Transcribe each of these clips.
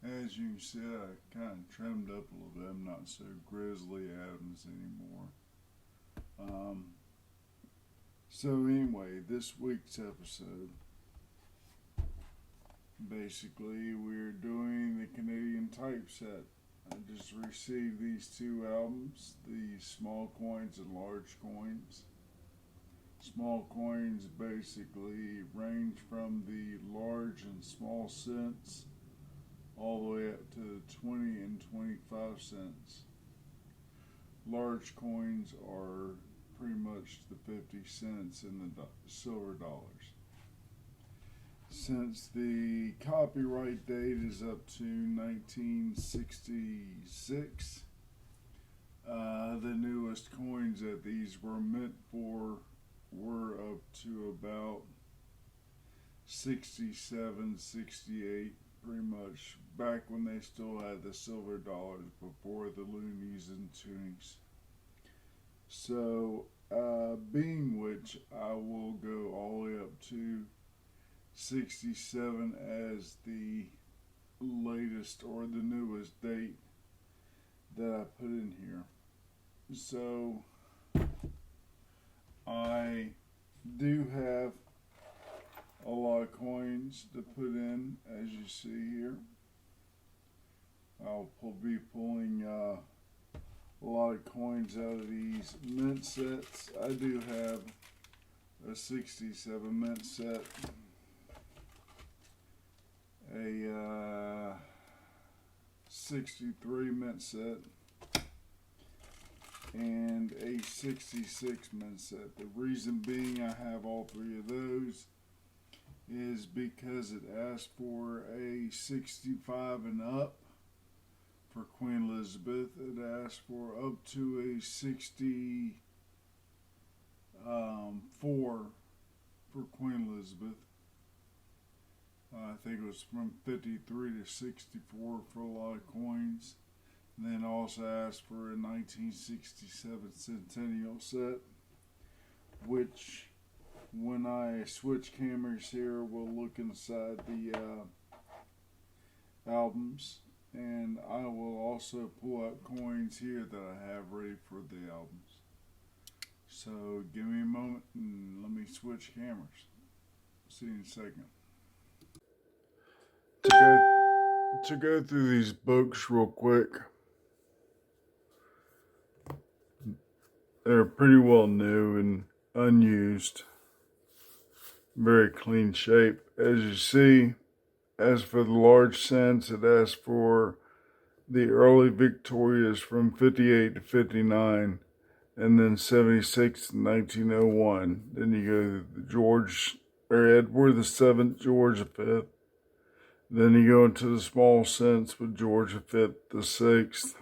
As you can see, I kind of trimmed up a little bit. I'm not so grizzly Adams anymore. Um, so anyway, this week's episode, basically we're doing the Canadian typeset. I just received these two albums, the small coins and large coins. Small coins basically range from the large and small cents all the way up to the 20 and 25 cents. Large coins are pretty much the 50 cents and the silver dollars. Since the copyright date is up to 1966, the newest coins that these were meant for were up to about 67, 68, pretty much back when they still had the silver dollars before the loonies and toonies. So, being which, I will go all the way up to 67 as the latest or the newest date that I put in here. So, I do have a lot of coins to put in, as you see here. I'll be pulling a lot of coins out of these mint sets. I do have a 67 mint set, a 63 mint set, and a 66 mint set. The reason being I have all three of those is because it asks for a 65 and up for Queen Elizabeth. It asks for up to a 64 for Queen Elizabeth. I think it was from 53 to 64 for a lot of coins. And then also asked for a 1967 Centennial set, which when I switch cameras here, we'll look inside the albums, and I will also pull out coins here that I have ready for the albums. So give me a moment and let me switch cameras. See you in a second. To go through these books real quick, they're pretty well new and unused. Very clean shape. As you see, as for the large cents, it asks for the early Victorias from 58 to 59, and then 76 to 1901. Then you go to the George, or Edward the Seventh, George the Fifth. Then you go into the small cents with George the Fifth, the Sixth.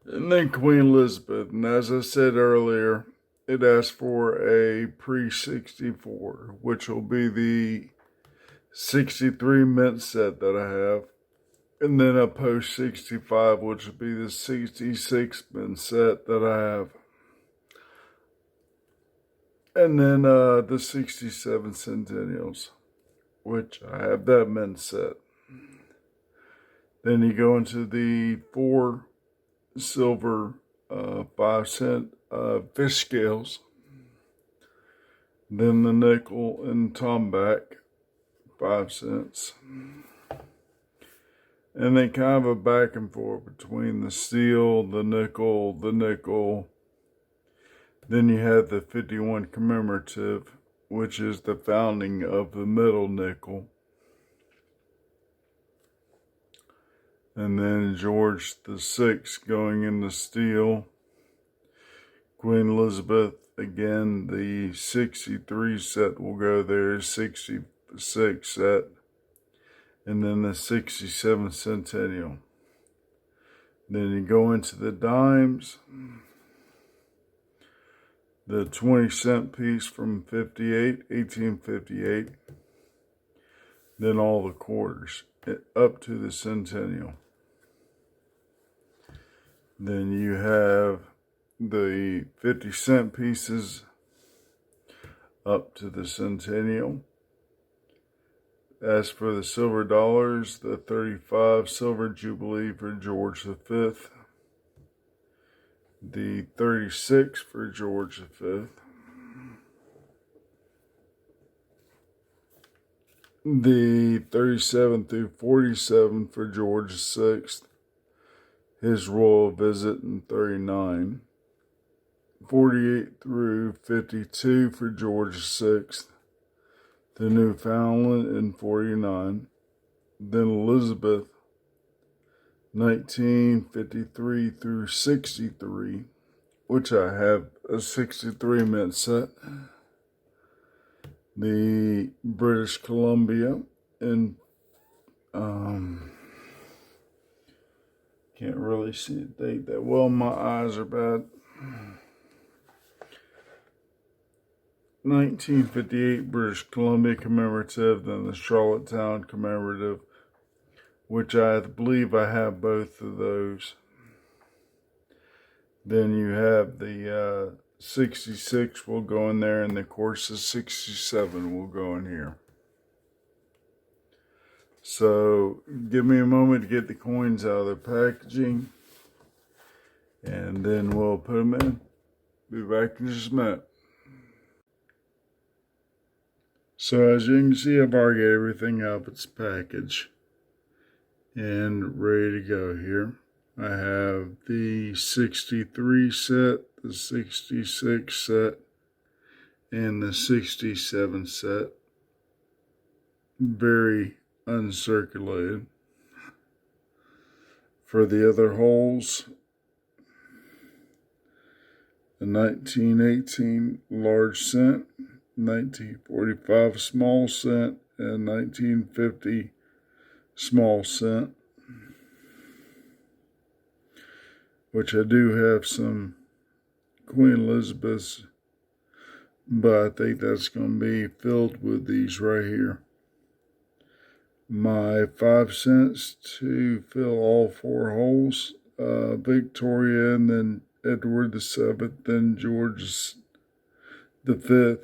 And then Queen Elizabeth. And as I said earlier, it asks for a pre-64, which will be the 63 mint set that I have. And then a post-65, which will be the 66 mint set that I have. And then the 67 centennials, which I have that mint set. Then you go into the 4 silver 5-cent fish scales. Then the nickel and tomback, 5 cents. And then kind of a back and forth between the steel, the nickel. Then you have the 51 commemorative, which is the founding of the middle nickel. And then George the Sixth going into steel. Queen Elizabeth, again, the 63 set will go there, 66 set. And then the 67 centennial. Then you go into the dimes. The 20-cent piece from 1858. Then all the quarters up to the centennial. Then you have the 50-cent pieces up to the centennial. As for the silver dollars, the 35 Silver Jubilee for George V, the 36 for George V, the 37 through 47 for George VI, his royal visit in 39, 48 through 52 for George VI, the Newfoundland in 49, then Elizabeth, 1953 through 63, which I have a 63 mint set, the British Columbia in can't really see the date that well, my eyes are bad. 1958 British Columbia commemorative, then the Charlottetown commemorative, which I believe I have both of those. Then you have the 66 will go in there, and of course the 67 will go in here. So give me a moment to get the coins out of their packaging, and then we'll put them in. Be back in just a minute. So as you can see, I've already got everything out of its package and ready to go here. I have the 63 set, the 66 set, and the 67 set. Very uncirculated. For the other holes, the 1918 large cent, 1945 small cent, and 1950 small cent, which I do have some Queen Elizabeth's, but I think that's going to be filled with these right here. My 5 cents to fill all 4 holes, Victoria, and then Edward VII, then George V,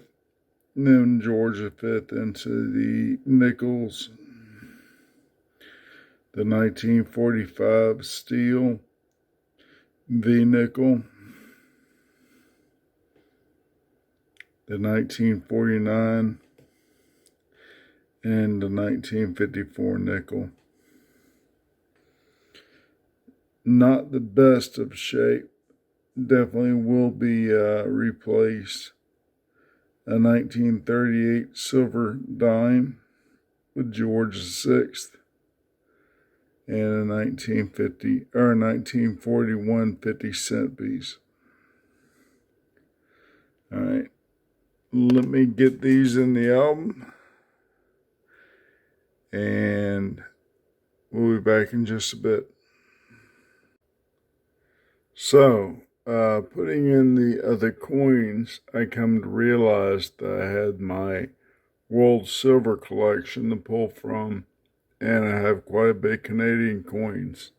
and then George V into the nickels, the 1945 steel, the nickel, the 1949, and the 1954 nickel. Not the best of shape. Definitely will be replaced. A 1938 silver dime with George VI, and a 1941 50-cent piece. All right, let me get these in the album, and we'll be back in just a bit. So, putting in the other coins, I come to realize that I had my World Silver collection to pull from, and I have quite a bit of Canadian coins.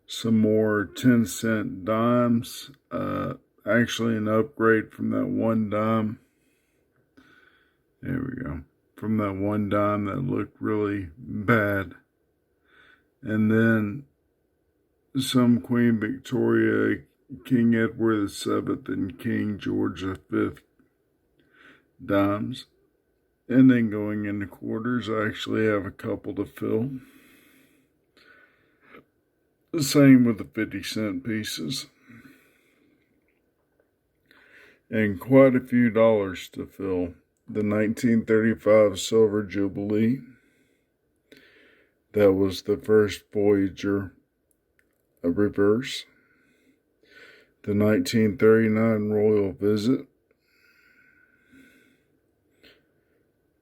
Some more 10-cent dimes, actually an upgrade from that one dime. There we go. From that one dime that looked really bad. And then some Queen Victoria, King Edward VII, and King George V dimes. And then going into quarters, I actually have a couple to fill. The same with the 50-cent pieces. And quite a few dollars to fill. The 1935 Silver Jubilee. That was the first Voyager reverse. The 1939 Royal Visit.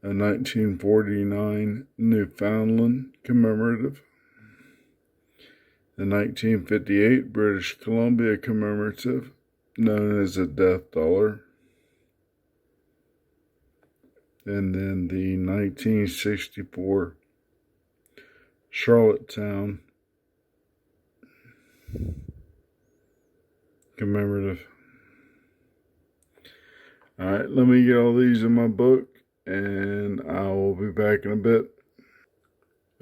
A 1949 Newfoundland commemorative. The 1958 British Columbia commemorative, known as a death dollar. And then the 1964 Charlottetown commemorative. All right, let me get all these in my book, and I will be back in a bit.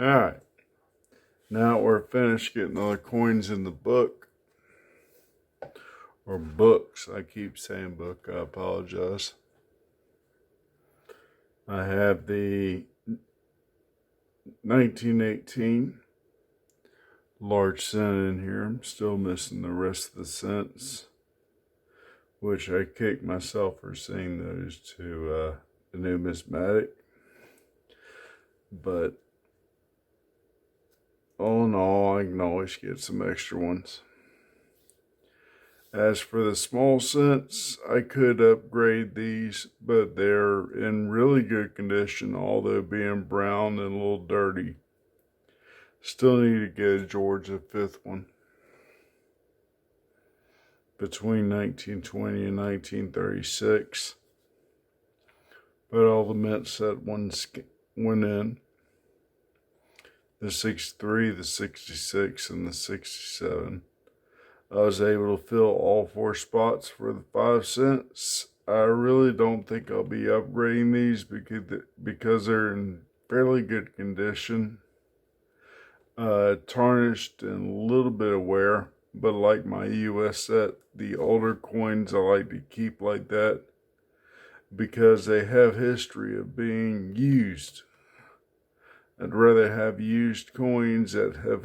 Alright, now we're finished getting all the coins in the book, or books. I keep saying book, I apologize. I have the 1918 large cent in here. I'm still missing the rest of the cents, which I kicked myself for saying those to the numismatic. But all in all, I can always get some extra ones. As for the small cents, I could upgrade these, but they're in really good condition, although being brown and a little dirty. Still need to get a George V one. Between 1920 and 1936. But all the mint set ones went in. The 63, the 66, and the 67. I was able to fill all 4 spots for the 5 cents. I really don't think I'll be upgrading these because they're in fairly good condition. Tarnished and a little bit of wear, but like my US set, the older coins I like to keep like that because they have history of being used. I'd rather have used coins that have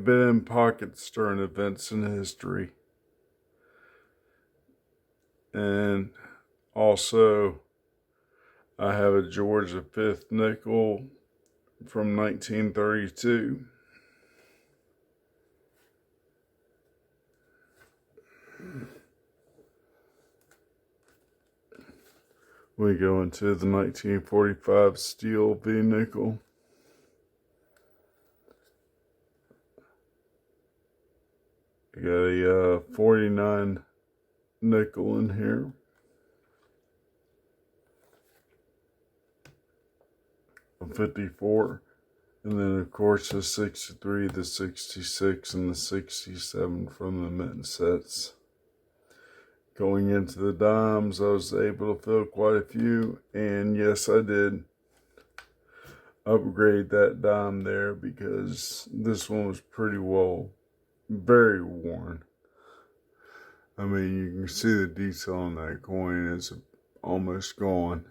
been in pockets during events in history. And also, I have a George V nickel from 1932. We go into the 1945 steel V nickel. I got a 49 nickel in here. A 54. And then, of course, the 63, the 66, and the 67 from the mint sets. Going into the dimes, I was able to fill quite a few. And yes, I did upgrade that dime there because this one was pretty very worn. I mean, you can see the detail on that coin. It's almost gone.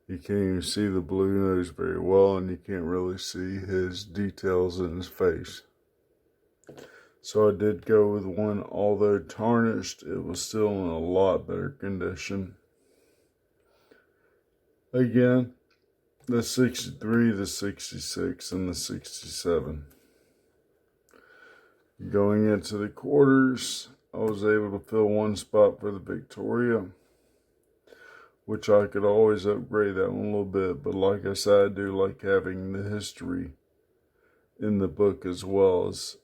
You can't even see the blue nose very well, and you can't really see his details in his face. So I did go with one, although tarnished, it was still in a lot better condition. Again, the 63, the 66, and the 67. Going into the quarters, I was able to fill 1 spot for the Victoria, which I could always upgrade that one a little bit. But like I said, I do like having the history in the book as well as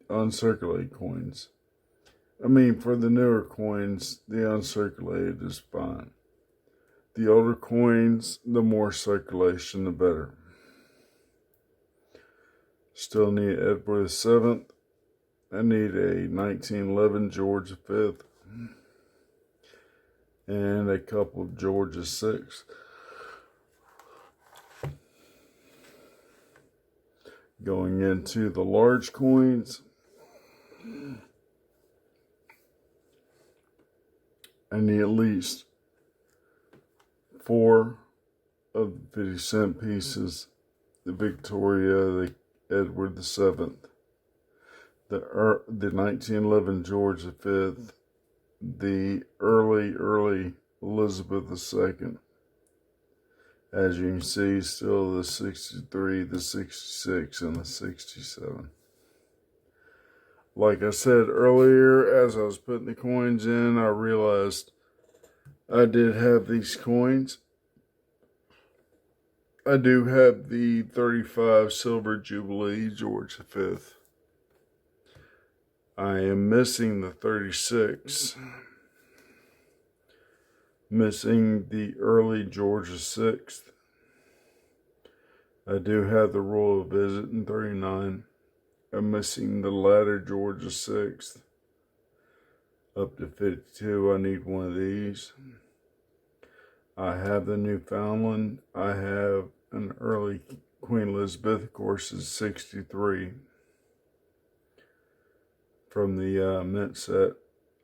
uncirculated coins. I mean, for the newer coins, the uncirculated is fine. The older coins, the more circulation, the better. Still need Edward VII. I need a 1911 George V. And a couple of George VI. Going into the large coins, I need at least 4 of the 50 cent pieces. The Victoria, the Edward VII, the 1911 George V, the early Elizabeth II. As you can see, still the 63, the 66, and the 67. Like I said earlier, as I was putting the coins in, I realized I did have these coins. I do have the 35 Silver Jubilee George V. I am missing the 36. Missing the early George VI. I do have the Royal Visit in 39. I'm missing the latter George VI. Up to 52, I need one of these. I have the Newfoundland. I have an early Queen Elizabeth, of course, is 63 from the mint set.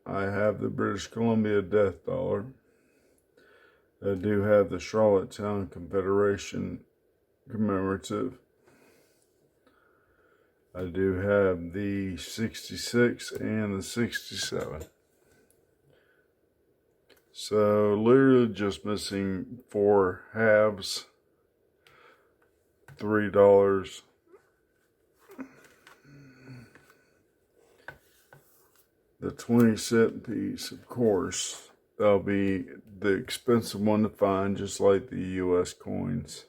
I have the British Columbia Death Dollar. I do have the Charlottetown Confederation commemorative. I do have the 66 and the 67. So literally just missing 4 halves, $3. The 20-cent piece, of course, that'll be the expensive one to find, just like the US coins.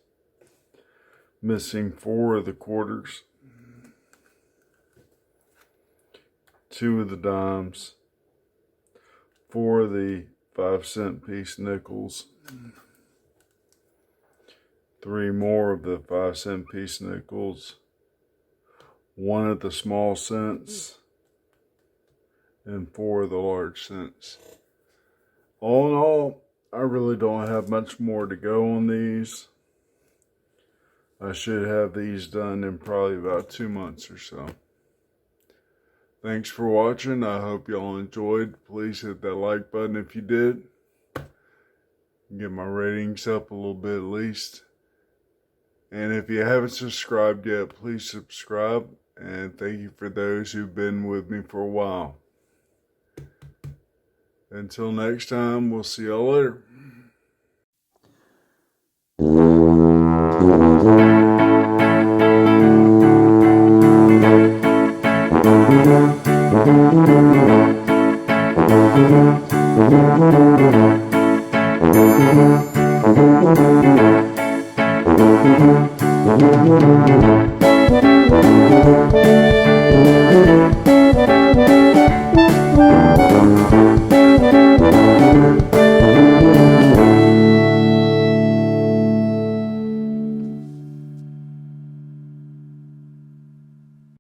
Missing 4 of the quarters, 2 of the dimes, 4 of the 5-cent piece nickels, 3 more of the 5-cent piece nickels, 1 of the small cents, and 4 of the large cents. All in all, I really don't have much more to go on these. I should have these done in probably about 2 months or so. Thanks for watching. I hope y'all enjoyed. Please hit that like button if you did. Get my ratings up a little bit at least. And if you haven't subscribed yet, please subscribe. And thank you for those who've been with me for a while. Until next time, we'll see y'all later.